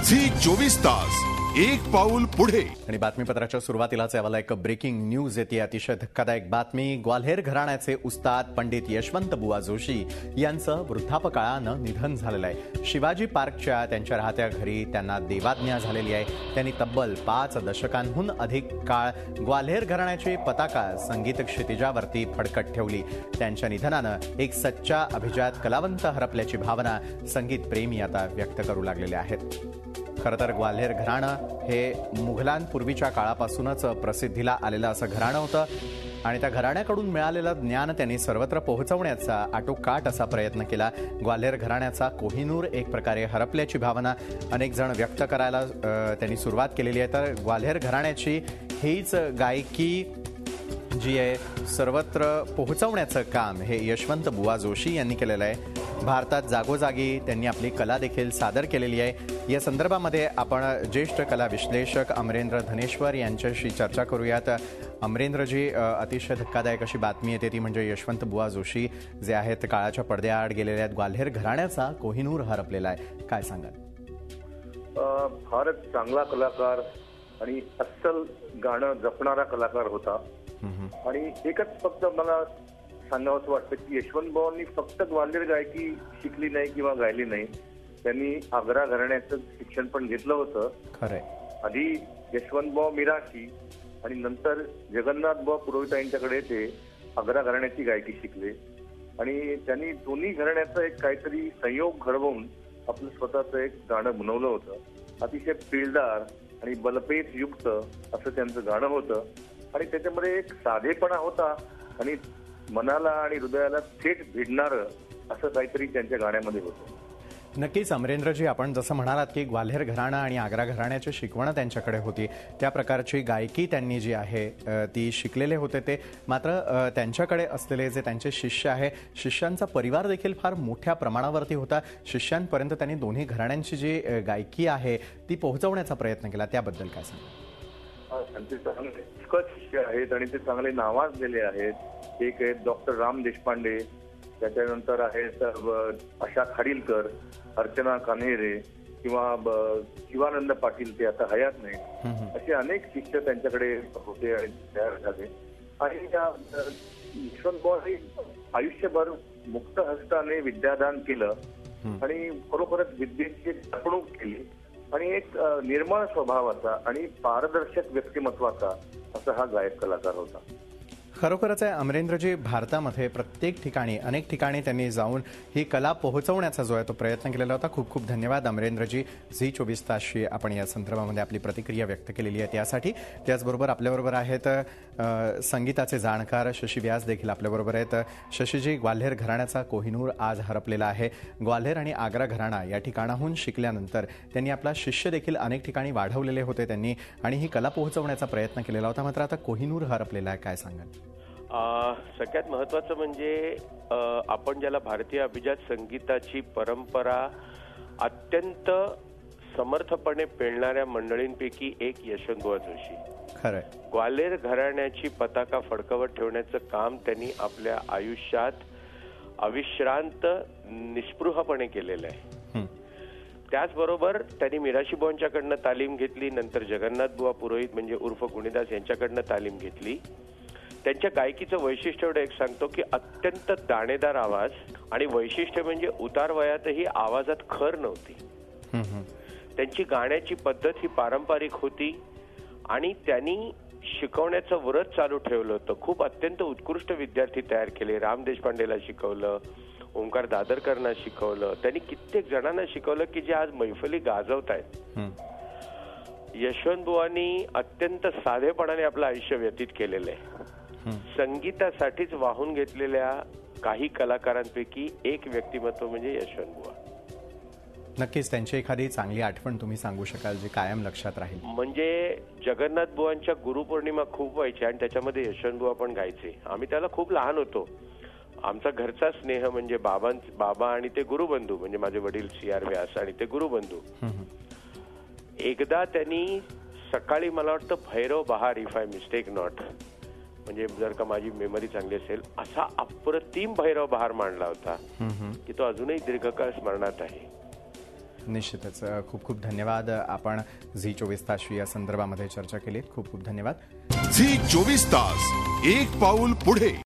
Zee 24 तास एक पाऊल पुढे. आणि बातमीपत्राच्या सुरुवातीलाच यावाला एक ब्रेकिंग न्यूज येते. अतिशय धक्कादायक बातमी. ग्वाल्हेर घराण्याचे उस्ताद पंडित यशवंत बुवा जोशी यांचं वृद्धापकाळानं निधन झालेलं आहे. शिवाजी पार्कच्या त्यांच्या राहत्या घरी त्यांना देवाज्ञा झालेली आहे. त्यांनी तब्बल 5 दशकांहून अधिक काळ ग्वाल्हेर घराण्याची पताका संगीत क्षितिजावरती फडकत ठेवली. त्यांच्या निधनानं एक सच्चा अभिजात कलावंत हरपल्याची भावना संगीत प्रेमी आता व्यक्त करू लागलेले आहेत. खरं तर ग्वाल्हेर घराणं हे मुघलांपूर्वीच्या काळापासूनच प्रसिद्धीला आलेलं असं घराणं होतं आणि त्या घराण्याकडून मिळालेलं ज्ञान त्यांनी सर्वत्र पोहोचवण्याचा आटोकाट असा प्रयत्न केला. ग्वाल्हेर घराण्याचा कोहिनूर एक प्रकारे हरपल्याची भावना अनेक जण व्यक्त करायला त्यांनी सुरुवात केलेली आहे. तर ग्वाल्हेर घराण्याची हीच गायकी जी आहे सर्वत्र पोहोचवण्याचं काम हे यशवंत बुवा जोशी यांनी केलेलं आहे. भारतात जागोजागी त्यांनी आपली कला देखील सादर केलेली आहे. या संदर्भामध्ये आपण ज्येष्ठ कला विश्लेषक अमरेंद्र धनेश्वर यांच्याशी चर्चा करूयात. अमरेंद्रजी, अतिशय धक्कादायक अशी बातमी येते ती म्हणजे यशवंत बुवा जोशी जे आहेत काळाच्या पडद्याआड गेलेले आहेत. ग्वाल्हेर घराण्याचा कोहिनूर हरपलेला आहे, काय सांगाल? फारच चांगला कलाकार आणि अस्सल गाणं जपणारा कलाकार होता. आणि एकच फक्त मला सांगावंसं वाटतं की यशवंत बुवांनी फक्त ग्वाल्हेर गायकी शिकली नाही किंवा गायली नाही, त्यांनी आग्रा घराण्याचं शिक्षण पण घेतलं होतं. खरंय. आधी यशवंत बुवा मिराशी आणि नंतर जगन्नाथ बुवा पुरोहित यांच्याकडे ते आग्रा घराण्याची गायकी शिकले आणि त्यांनी दोन्ही घराण्याचा एक काहीतरी संयोग घडवून आपलं स्वतःचं एक गाणं बनवलं होतं. अतिशय पिळदार आणि बलपेच युक्त असं त्यांचं गाणं होतं आणि त्याच्यामध्ये एक साधेपणा होता आणि मनाला आणि हृदयाला थेट भिडणारं असं काहीतरी त्यांच्या गाण्यामध्ये होतं. नक्कीच अमरेंद्रजी, आपण जसं म्हणालात की ग्वाल्हेर घराणं आणि आग्रा घराण्याची शिकवण त्यांच्याकडे होती. त्या प्रकारची गायकी त्यांनी जी आहे ती शिकलेले होते ते. मात्र त्यांच्याकडे असलेले जे त्यांचे शिष्य आहे, शिष्यांचा परिवार देखील फार मोठ्या प्रमाणावरती होता. शिष्यांपर्यंत त्यांनी दोन्ही घराण्यांची जी गायकी आहे ती पोहोचवण्याचा प्रयत्न केला, त्याबद्दल काय सांगा? त्यांचे चांगले शिष्य आहेत आणि ते चांगले नावाजलेले आहेत. एक आहेत डॉक्टर राम देशपांडे, त्याच्यानंतर आहेत आशा खाडीलकर, अर्चना कान्हेरे किंवा शिवानंद पाटील, ते आता हयात नाही. असे अनेक शिष्य त्यांच्याकडे होते आणि तयार झाले. आणि यशवंत बुवांनी आयुष्यभर मुक्त हस्ताने विद्यादान केलं आणि खरोखरच विद्येची जपणूक केली आणि एक निर्मळ स्वभावाचा आणि पारदर्शक व्यक्तिमत्वाचा असा हा गायक कलाकार होता. खरोखरच आहे अमरेंद्रजी, भारतामध्ये प्रत्येक ठिकाणी अनेक ठिकाणी त्यांनी जाऊन ही कला पोहोचवण्याचा जो आहे तो प्रयत्न केलेला होता. खूप खूप धन्यवाद अमरेंद्रजी. झी 24 तासशी आपण या संदर्भामध्ये आपली प्रतिक्रिया व्यक्त केलेली आहे त्यासाठी. त्याचबरोबर आपल्याबरोबर आहेत संगीताचे जाणकार शशी व्यास देखील आपल्याबरोबर आहेत. शशीजी, ग्वाल्हेर घराण्याचा कोहिनूर आज हरपलेला आहे. ग्वाल्हेर आणि आग्रा घराणा या ठिकाणाहून शिकल्यानंतर त्यांनी आपला शिष्य देखील अनेक ठिकाणी वाढवलेले होते त्यांनी आणि ही कला पोहोचवण्याचा प्रयत्न केलेला होता. मात्र आता कोहिनूर हरपलेला आहे, काय सांगाल? सगळ्यात महत्वाचं म्हणजे आपण ज्याला भारतीय अभिजात संगीताची परंपरा अत्यंत समर्थपणे पेलणाऱ्या मंडळींपैकी एक यशवंत बुवा जोशी. खरंय. ग्वाल्हेर घराण्याची पताका फडकवत ठेवण्याचं काम त्यांनी आपल्या आयुष्यात अविश्रांत निस्पृहपणे केलेलं आहे. त्याचबरोबर त्यांनी मिराशी बुवांच्याकडनं तालीम घेतली, नंतर जगन्नाथ बुवा पुरोहित म्हणजे उर्फ गुणीदास यांच्याकडनं तालीम घेतली. त्यांच्या गायकीचं वैशिष्ट्य एवढं एक सांगतो की अत्यंत दाणेदार आवाज आणि वैशिष्ट्य म्हणजे उतार वयातही आवाजात खर नव्हती. त्यांची गाण्याची पद्धत ही पारंपरिक होती आणि त्यांनी शिकवण्याचं व्रत चालू ठेवलं होतं. खूप अत्यंत उत्कृष्ट विद्यार्थी तयार केले. राम देशपांडेला शिकवलं, ओंकार दादरकरांना शिकवलं, त्यांनी कित्येक जणांना शिकवलं की जे आज मैफली गाजवत आहेत. यशवंत बुवांनी अत्यंत साधेपणाने आपलं आयुष्य व्यतीत केलेलं आहे. संगीतासाठीच वाहून घेतलेल्या काही कलाकारांपैकी एक व्यक्तिमत्व म्हणजे यशवंत बुवा. नक्कीच त्यांची एखादी चांगली आठवण तुम्ही सांगू शकाल जी कायम लक्षात राहील? म्हणजे जगन्नाथ बुवांच्या गुरुपौर्णिमा खूप व्हायच्या आणि त्याच्यामध्ये यशवंत बुवा पण गायचे. आम्ही त्याला खूप लहान होतो. आमचा घरचा स्नेह म्हणजे बाबा आणि ते गुरुबंधू म्हणजे माझे वडील CR व्यास आणि ते गुरुबंधू. एकदा त्यांनी सकाळी मला वाटतं भैरव बहार, इफ आय मिस्टेक नॉट, म्हणजे जर का माझी मेमरी चांगली असेल, असा अप्रतिम भैरव बहार मांडला होता की तो अजूनही दीर्घकाळ स्मरणात आहे. निश्चितच खूप खूप धन्यवाद. आपण झी 24 तासशी या संदर्भामध्ये चर्चा केली. खूप खूप धन्यवाद. झी 24 तास, एक पाऊल पुढे.